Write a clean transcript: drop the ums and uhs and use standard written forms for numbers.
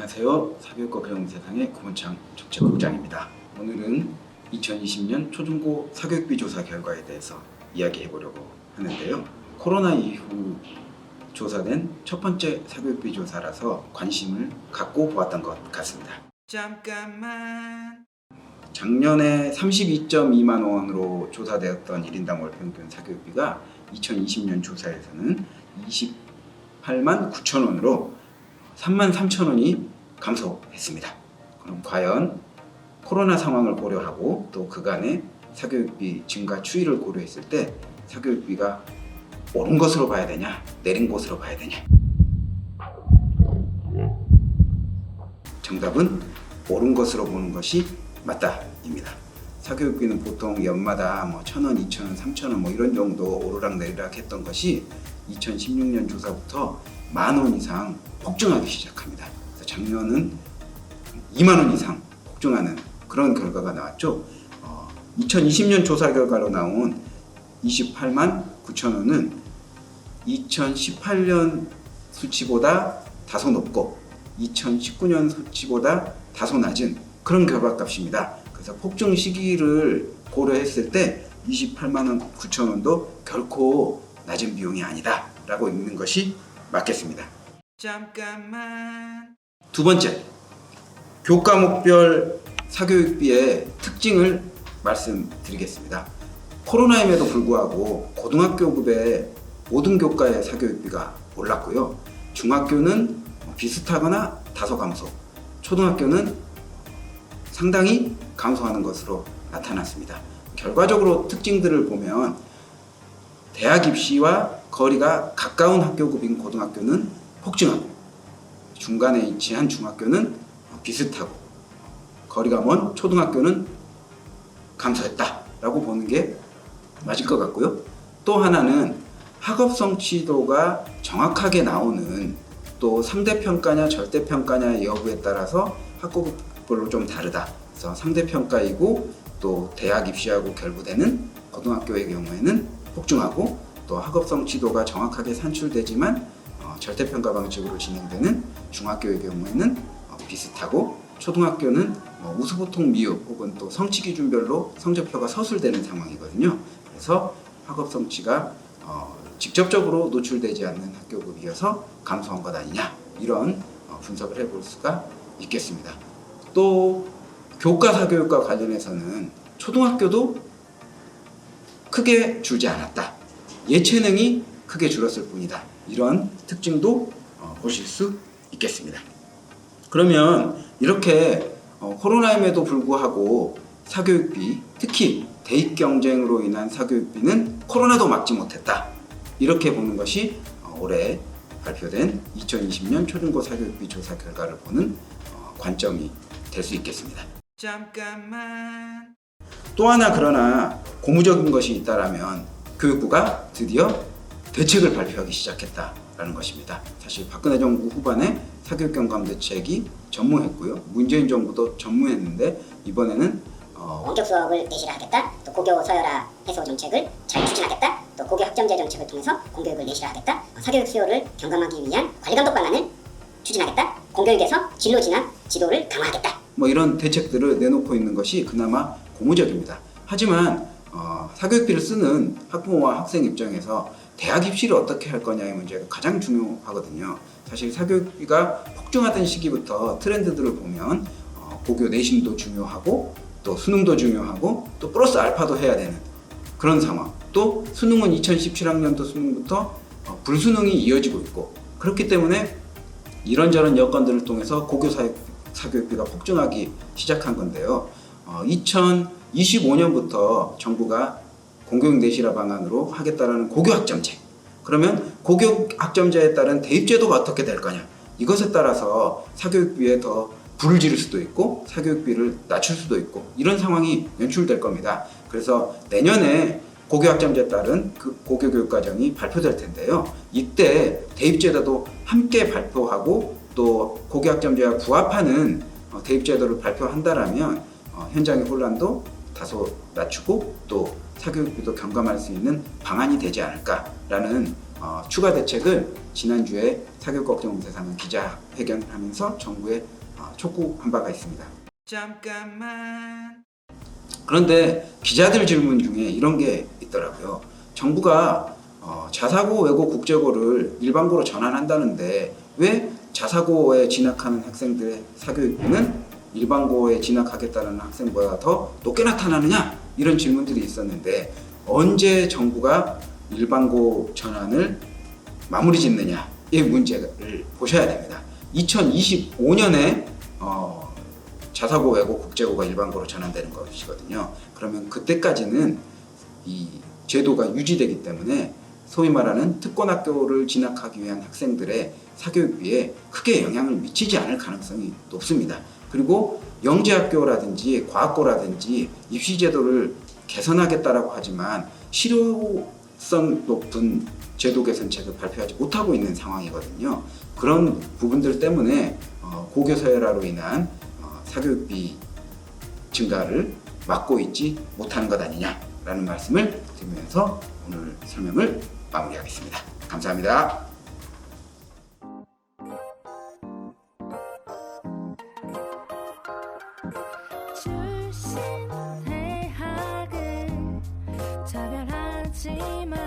안녕하세요. 사교육과 교육세상의 구문창 정책국장입니다. 오늘은 2020년 초중고 사교육비 조사 결과에 대해서 이야기해 보려고 하는데요. 코로나 이후 조사된 첫 번째 사교육비 조사라서 관심을 갖고 보았던 것 같습니다. 잠깐만. 작년에 32.2만 원으로 조사되었던 1인당 월평균 사교육비가 2020년 조사에서는 28만 9천 원으로 3만 3천 원이 감소했습니다. 그럼 과연 코로나 상황을 고려하고 또 그간의 사교육비 증가 추이를 고려했을 때 사교육비가 오른 것으로 봐야 되냐, 내린 것으로 봐야 되냐? 정답은 오른 것으로 보는 것이 맞다입니다. 사교육비는 보통 연마다 1,000원, 2,000원, 3,000원 이런 정도 오르락내리락 했던 것이 2016년 조사부터 10,000원 이상 폭증하기 시작합니다. 그래서 작년은 2만 원 이상 폭증하는 그런 결과가 나왔죠. 2020년 조사 결과로 나온 28만 9천 원은 2018년 수치보다 다소 높고 2019년 수치보다 다소 낮은 그런 결과값입니다. 그래서 폭증 시기를 고려했을 때 28만 원 9천 원도 결코 낮은 비용이 아니다 라고 읽는 것이 맞겠습니다. 잠깐만. 두 번째, 교과목별 사교육비의 특징을 말씀드리겠습니다. 코로나임에도 불구하고 고등학교급의 모든 교과의 사교육비가 올랐고요. 중학교는 비슷하거나 다소 감소, 초등학교는 상당히 감소하는 것으로 나타났습니다. 결과적으로 특징들을 보면 대학 입시와 거리가 가까운 학교급인 고등학교는 폭증하고 중간에 위치한 중학교는 비슷하고 거리가 먼 초등학교는 감소했다라고 보는 게 맞을 것 같고요. 또 하나는 학업 성취도가 정확하게 나오는 또 상대평가냐 절대평가냐 여부에 따라서 학교별로 좀 다르다. 그래서 상대평가이고 또 대학 입시하고 결부되는 고등학교의 경우에는 폭증하고 또 학업 성취도가 정확하게 산출되지만 절대평가 방식으로 진행되는 중학교의 경우에는 비슷하고 초등학교는 우수보통 미흡 혹은 또 성취 기준별로 성적표가 서술되는 상황이거든요. 그래서 학업 성취가 직접적으로 노출되지 않는 학교급이어서 감소한 것 아니냐 이런 분석을 해볼 수가 있겠습니다. 또 교과 사교육과 관련해서는 초등학교도 크게 줄지 않았다. 예체능이 크게 줄었을 뿐이다. 이런 특징도 보실 수 있겠습니다. 그러면 이렇게 코로나임에도 불구하고 사교육비, 특히 대입 경쟁으로 인한 사교육비는 코로나도 막지 못했다. 이렇게 보는 것이 올해 발표된 2020년 초중고 사교육비 조사 결과를 보는 관점이 될 수 있겠습니다. 잠깐만. 또 하나 그러나 고무적인 것이 있다라면 교육부가 드디어 대책을 발표하기 시작했다라는 것입니다. 사실 박근혜 정부 후반에 사교육 경감 대책이 전무했고요. 문재인 정부도 전무했는데 이번에는 원격 수업을 내실 하겠다. 또 고교 서열화 해소 정책을 잘 추진하겠다. 또 고교 학점제 정책을 통해서 공교육을 내실 하겠다. 사교육 수요를 경감하기 위한 관리 감독 방안을 추진하겠다. 공교육에서 진로 진학 지도를 강화하겠다. 이런 대책들을 내놓고 있는 것이 그나마 고무적입니다. 하지만 사교육비를 쓰는 학부모와 학생 입장에서 대학 입시를 어떻게 할 거냐의 문제가 가장 중요하거든요. 사실 사교육비가 폭증하던 시기부터 트렌드들을 보면 고교 내신도 중요하고 또 수능도 중요하고 또 플러스 알파도 해야 되는 그런 상황. 또 수능은 2017학년도 수능부터 불수능이 이어지고 있고 그렇기 때문에 이런저런 여건들을 통해서 고교 사교육비가 폭증하기 시작한 건데요. 2025년부터 정부가 공교육 내실화 방안으로 하겠다라는 고교학점제. 그러면 고교학점제에 따른 대입제도가 어떻게 될 거냐. 이것에 따라서 사교육비에 더 불을 지를 수도 있고 사교육비를 낮출 수도 있고 이런 상황이 연출될 겁니다. 그래서 내년에 고교학점제에 따른 그 고교교육과정이 발표될 텐데요. 이때 대입제도도 함께 발표하고 또 고교학점제와 부합하는 대입제도를 발표한다라면 현장의 혼란도 다소 낮추고 또 사교육비도 경감할 수 있는 방안이 되지 않을까라는 추가 대책을 지난주에 사교육걱정대상은 기자회견을 하면서 정부에 촉구한 바가 있습니다. 잠깐만. 그런데 기자들 질문 중에 이런 게 있더라고요. 정부가 자사고 외고 국제고를 일반고로 전환한다는데 왜 자사고에 진학하는 학생들의 사교육비는 일반고에 진학하겠다는 학생보다 더 높게 나타나느냐, 이런 질문들이 있었는데, 언제 정부가 일반고 전환을 마무리 짓느냐, 이 문제를 보셔야 됩니다. 2025년에 자사고 외고 국제고가 일반고로 전환되는 것이거든요. 그러면 그때까지는 이 제도가 유지되기 때문에 소위 말하는 특권학교를 진학하기 위한 학생들의 사교육비에 크게 영향을 미치지 않을 가능성이 높습니다. 그리고 영재학교라든지 과학고라든지 입시제도를 개선하겠다라고 하지만 실효성 높은 제도 개선책을 발표하지 못하고 있는 상황이거든요. 그런 부분들 때문에 고교 서열화로 인한 사교육비 증가를 막고 있지 못하는 것 아니냐라는 말씀을 드리면서 오늘 설명을 마무리하겠습니다. 감사합니다. 출신 대학을 차별하지만